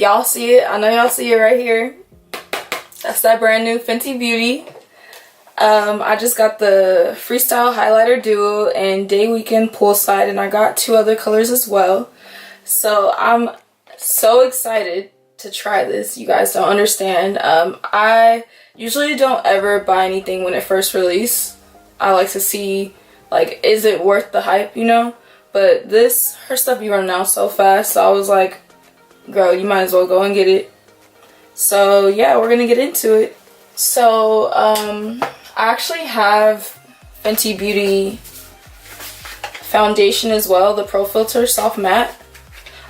y'all see it. I know y'all see it right here. That's that brand new Fenty Beauty. I just got the Freestyle Highlighter Duo and Day Weekend Poolside, and I got 2 other colors as well. So I'm so excited to try this. You guys don't understand. I usually don't ever buy anything when it first releases. I like to see, like, is it worth the hype, you know? But this, her stuff be running out so fast, so I was like, girl, you might as well go and get it. So yeah, we're gonna get into it. So I actually have Fenty Beauty foundation as well, the Pro Filter Soft Matte.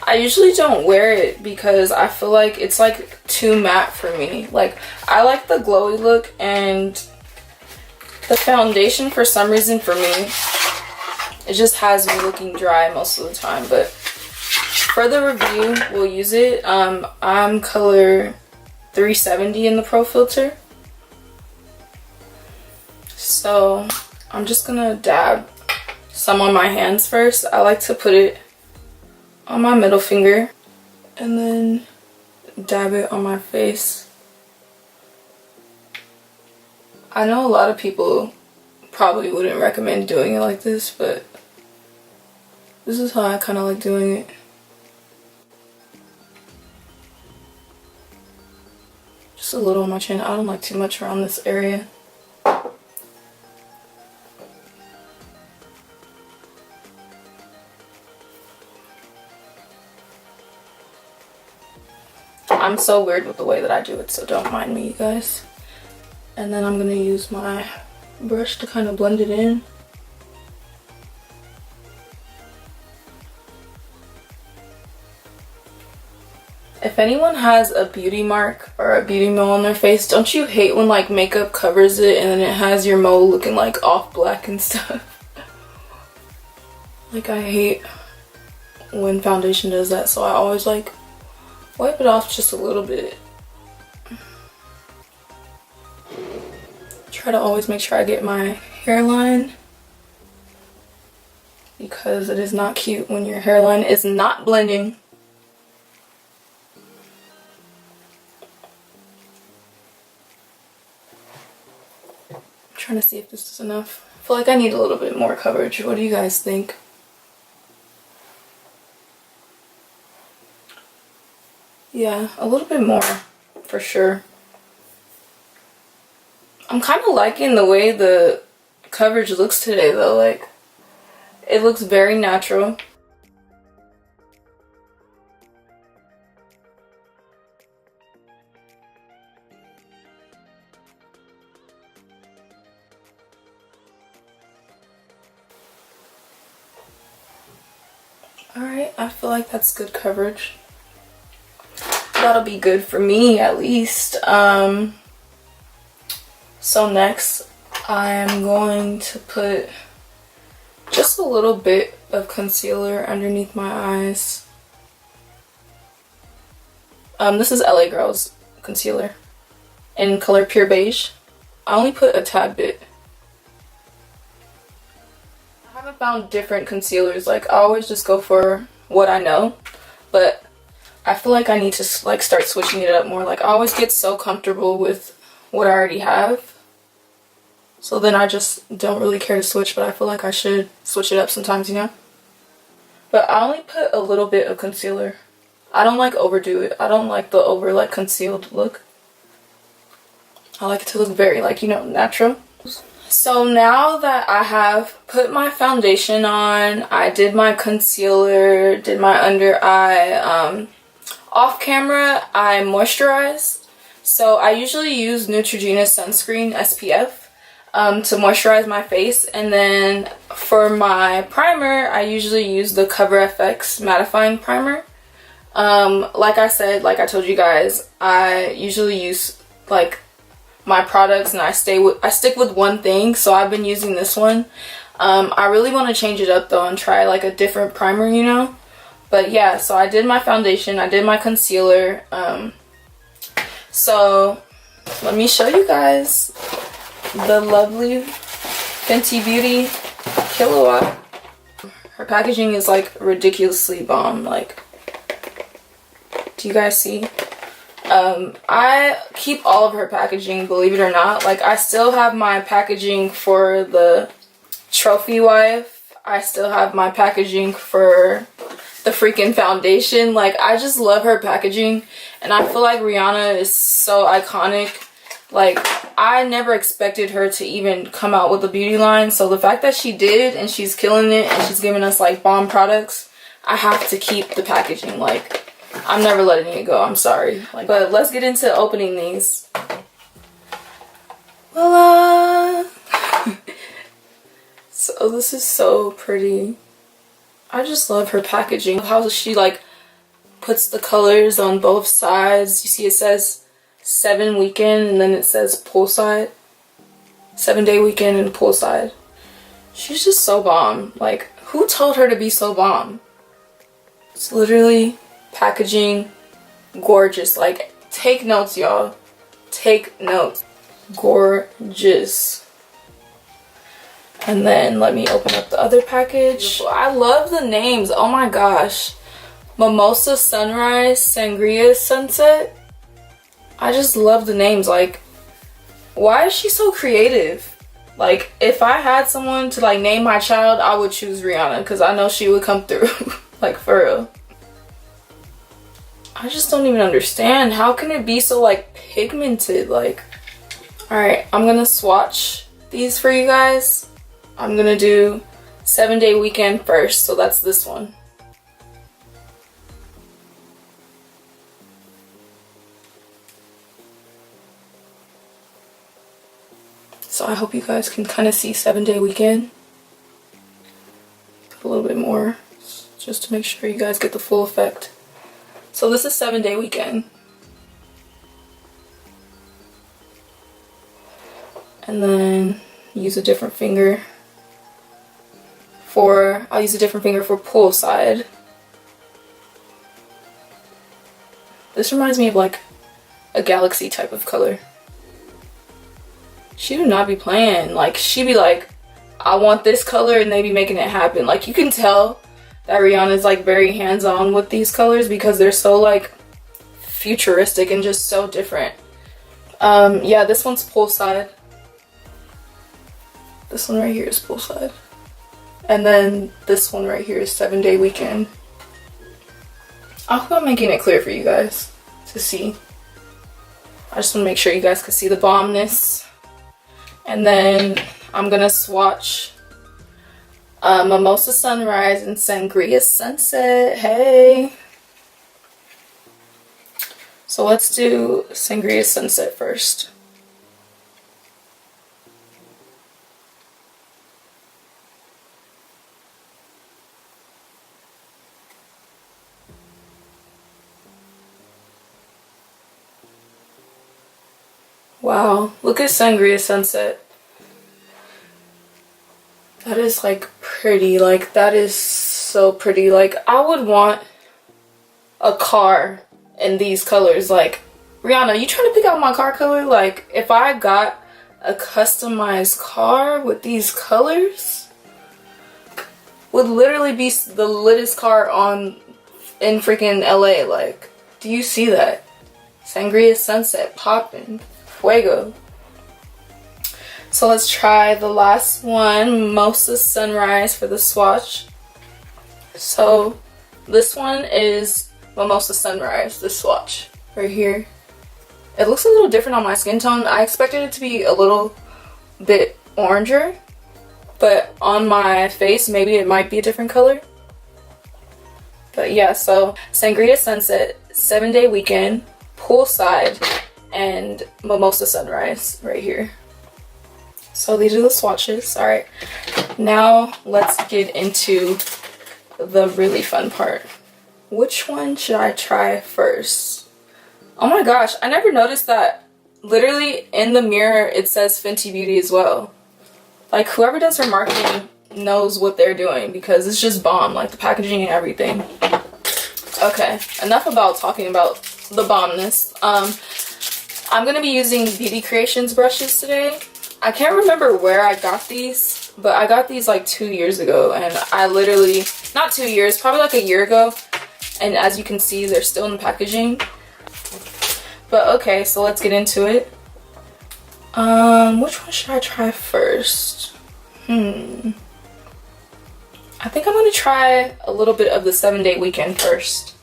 I usually don't wear it because I feel like it's like too matte for me. Like, I like the glowy look, and the foundation, for some reason, for me, it just has me looking dry most of the time. But for the review, we'll use it. I'm color 370 in the Pro Filter. So I'm just gonna dab some on my hands first. I like to put it on my middle finger and then dab it on my face. I know a lot of people probably wouldn't recommend doing it like this, but this is how I kind of like doing it. Just a little on my chin. I don't like too much around this area. I'm so weird with the way that I do it, so don't mind me, you guys. And then I'm gonna use my brush to kind of blend it in. If anyone has a beauty mark or a beauty mole on their face, don't you hate when like makeup covers it and then it has your mole looking like off black and stuff? Like, I hate when foundation does that, so I always like wipe it off just a little bit. Try to always make sure I get my hairline, because it is not cute when your hairline is not blending. I'm trying to see if this is enough. I feel like I need a little bit more coverage. What do you guys think? Yeah, a little bit more for sure. I'm kind of liking the way the coverage looks today though. Like, it looks very natural. Alright, I feel like that's good coverage. That'll be good for me at least. So next I'm going to put just a little bit of concealer underneath my eyes. This is LA Girl's concealer in color Pure Beige. I only put a tad bit. I haven't found different concealers. Like, I always just go for what I know, but I feel like I need to like start switching it up more. Like, I always get so comfortable with what I already have, so then I just don't really care to switch, but I feel like I should switch it up sometimes, you know? But I only put a little bit of concealer. I don't like overdo it. I don't like the over like concealed look. I like it to look very like, you know, natural. So now that I have put my foundation on, I did my concealer, did my under eye, off camera I moisturized. So I usually use Neutrogena sunscreen SPF to moisturize my face, and then for my primer I usually use the Cover FX mattifying primer. Like I said, like I told you guys, I usually use like my products and I stick with one thing, so I've been using this one. I really want to change it up though and try like a different primer, you know? But yeah, so I did my foundation, I did my concealer. So let me show you guys the lovely Fenty Beauty Killawat. Her packaging is like ridiculously bomb. Like, Do you guys see? I keep all of her packaging, believe it or not. Like, I still have my packaging for the trophy wife. I still have my packaging for the freaking foundation. Like, I just love her packaging, and I feel like Rihanna is so iconic. Like, I never expected her to even come out with a beauty line, so the fact that she did and she's killing it and she's giving us like bomb products, I have to keep the packaging. Like, I'm never letting it go, I'm sorry. Like, but let's get into opening these. Voila! So this is so pretty. I just love her packaging. How she like puts the colors on both sides. You see it says 7 weekend and then it says poolside. 7-day weekend and poolside. She's just so bomb. Like, who told her to be so bomb? It's literally packaging gorgeous. Like, take notes, y'all. Take notes. Gorgeous. And then let me open up the other package. I love the names. Oh my gosh. Mimosa Sunrise, Sangria Sunset. I just love the names. Like, why is she so creative? Like, if I had someone to like name my child, I would choose Rihanna because I know she would come through. Like, for real. I just don't even understand. How can it be so like pigmented? Like, alright, I'm gonna swatch these for you guys. I'm gonna do 7-day weekend first, so that's this one. So I hope you guys can kind of see 7-day weekend. Put a little bit more just to make sure you guys get the full effect. So this is 7-day weekend. And then use a different finger for, I'll use a different finger for poolside. This reminds me of like a galaxy type of color. She do not be playing. Like, she be like, I want this color, and they be making it happen. Like, you can tell that Rihanna is like very hands-on with these colors because they're so like futuristic and just so different. Yeah, this one's poolside. This one right here is poolside. And then this one right here is 7-day weekend. I hope I'm making it clear for you guys to see. I just want to make sure you guys can see the bombness. And then I'm gonna swatch Mimosa Sunrise and Sangria Sunset. Hey! So let's do Sangria Sunset first. Wow, look at Sangria Sunset. That is like pretty, like that is so pretty. Like, I would want a car in these colors. Like, Rihanna, you trying to pick out my car color? Like, if I got a customized car with these colors, would literally be the littest car in freaking LA. Like, do you see that? Sangria Sunset poppin'. Fuego. So let's try the last one, Mimosa Sunrise, for the swatch. So this one is Mimosa Sunrise, this swatch right here. It looks a little different on my skin tone. I expected it to be a little bit oranger, but on my face maybe it might be a different color. But yeah, so Sangria Sunset, 7-day weekend, poolside, and Mimosa Sunrise right here. So these are the swatches. Alright, now let's get into the really fun part. Which one should I try first? Oh my gosh, I never noticed that literally in the mirror it says Fenty Beauty as well. Like, whoever does her marketing knows what they're doing because it's just bomb, like the packaging and everything. Okay, enough about talking about the bombness. I'm gonna be using Beauty Creations brushes today. I can't remember where I got these, but I got these like 2 years ago, and I literally, not 2 years, probably like a year ago, And as you can see, they're still in the packaging. But okay, so let's get into it. Which one should I try first? I think I'm gonna try a little bit of the 7-day weekend first.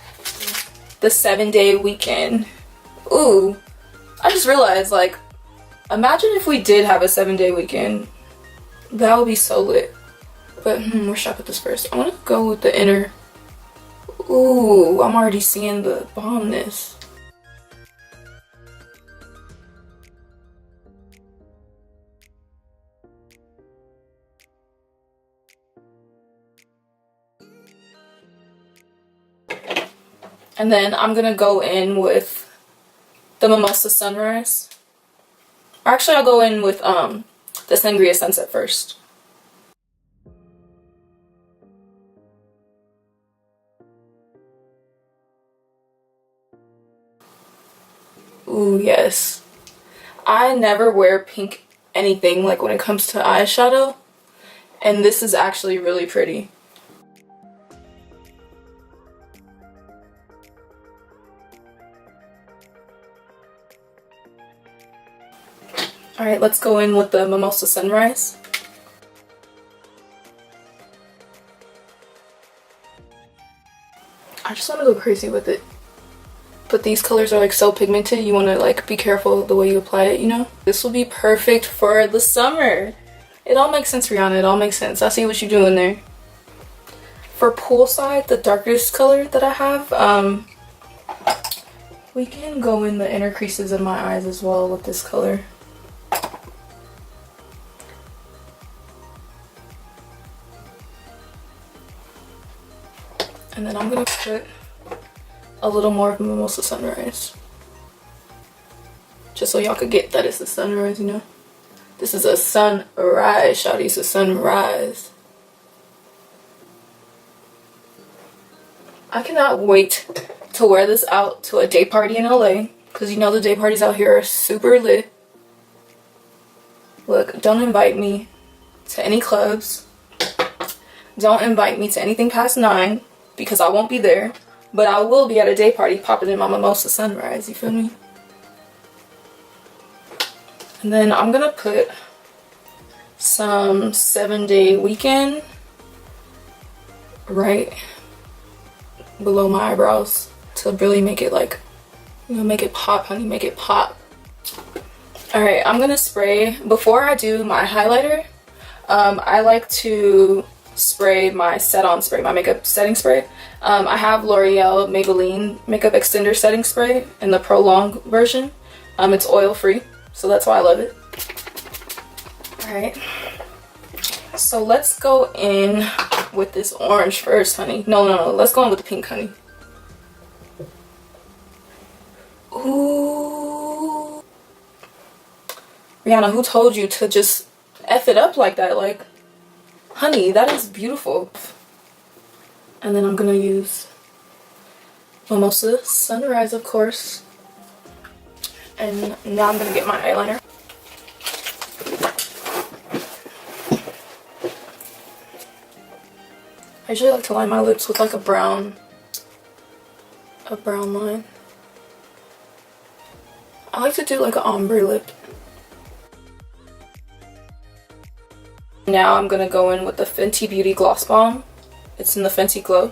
The 7-day weekend. Ooh, I just realized, like, imagine if we did have a 7-day weekend. That would be so lit. But where should I put this first? I want to go with the inner. Ooh, I'm already seeing the bombness. And then I'm gonna go in with the Mimosa Sunrise. Or actually, I'll go in with the Sangria Sunset first. Ooh, yes. I never wear pink anything, like, when it comes to eyeshadow. And this is actually really pretty. Alright, let's go in with the Mimosa Sunrise. I just want to go crazy with it. But these colors are like so pigmented, you want to like be careful the way you apply it, you know? This will be perfect for the summer. It all makes sense, Rihanna. It all makes sense. I see what you're doing there. For Poolside, the darkest color that I have, we can go in the inner creases of my eyes as well with this color. And then I'm gonna put a little more of Mimosa Sunrise. Just so y'all could get that it's a sunrise, you know? This is a sunrise, shawty. It's a sunrise. I cannot wait to wear this out to a day party in LA. Because you know the day parties out here are super lit. Look, don't invite me to any clubs. Don't invite me to anything past 9. Because I won't be there. But I will be at a day party popping in my Mimosa Sunrise, you feel me? And then I'm gonna put some 7-day weekend right below my eyebrows to really make it like, you know, make it pop, honey, make it pop. Alright, I'm gonna spray, before I do my highlighter, I like to spray my set-on spray, my makeup setting spray. I have L'Oreal Maybelline makeup extender setting spray in the Prolong version. It's oil-free, so that's why I love it. Alright, so let's go in with this orange first, honey. No, let's go in with the pink, honey. Ooh. Rihanna, who told you to just F it up like that? Like, honey, that is beautiful. And then I'm gonna use Mimosa Sunrise, of course. And now I'm gonna get my eyeliner. I usually like to line my lips with like a brown line. I like to do like an ombre lip. Now I'm gonna go in with the Fenty Beauty Gloss Bomb. It's in the Fenty Glow.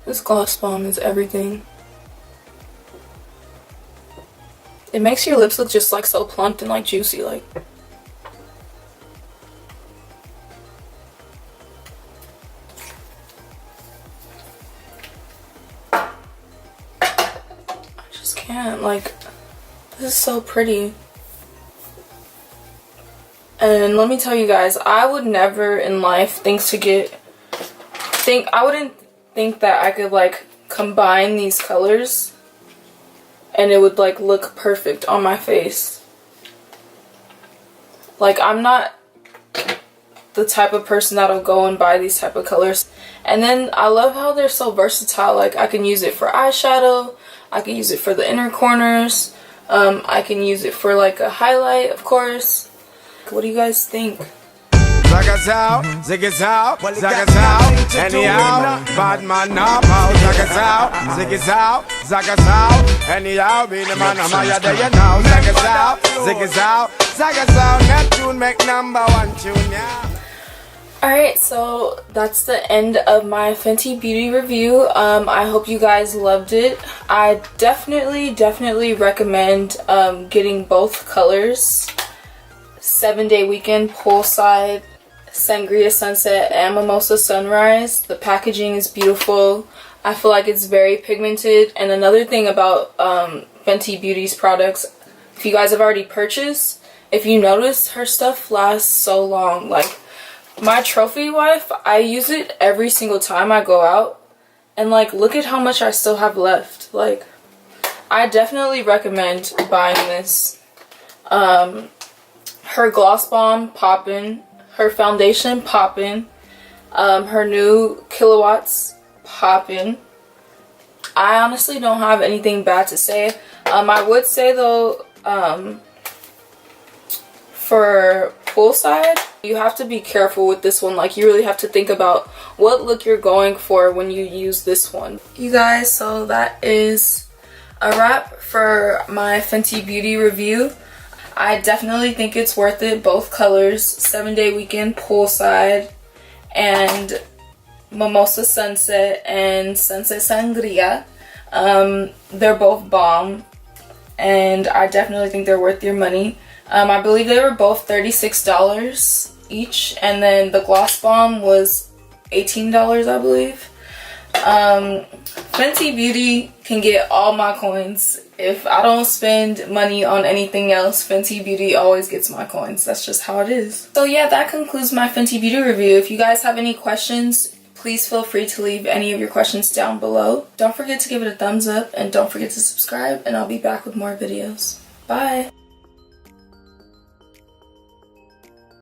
This gloss bomb is everything. It makes your lips look just like so plump and like juicy, like. I just can't, like, this is so pretty. And let me tell you guys, I would never in life I wouldn't think that I could like combine these colors and it would like look perfect on my face. Like, I'm not the type of person that'll go and buy these type of colors. And then I love how they're so versatile. Like, I can use it for eyeshadow, I can use it for the inner corners, I can use it for like a highlight, of course. What do you guys think? Zagazow, ziggazow, zagazow. Anyhow, bad man now bow. Zagazow, ziggazow, zagazow. Anyhow, be the man of my day now. Zagazow, ziggazow, zagazow. Neptune make #1 tune, yeah. Alright, so that's the end of my Fenty Beauty review. I hope you guys loved it. I definitely recommend getting both colors. 7-Day Weekend Poolside, Sangria Sunset, and Mimosa Sunrise. The packaging is beautiful. I feel like it's very pigmented. And another thing about Fenty Beauty's products, if you guys have already purchased, if you notice, her stuff lasts so long. Like, my trophy wife, I use it every single time I go out, and like, look at how much I still have left. Like, I definitely recommend buying this. Her gloss bomb poppin', her foundation poppin', her new Killawats poppin'. I honestly don't have anything bad to say. I would say though, for poolside, you have to be careful with this one. Like, you really have to think about what look you're going for when you use this one. You guys, so that is a wrap for my Fenty Beauty review. I definitely think it's worth it. Both colors, 7-Day Weekend Poolside and Mimosa Sunset and Sunset Sangria. They're both bomb, and I definitely think they're worth your money. I believe they were both $36 each, and then the gloss bomb was $18, I believe. Fenty Beauty can get all my coins. If I don't spend money on anything else, Fenty Beauty always gets my coins. That's just how it is. So yeah, that concludes my Fenty Beauty review. If you guys have any questions, please feel free to leave any of your questions down below. Don't forget to give it a thumbs up, and don't forget to subscribe, and I'll be back with more videos. Bye!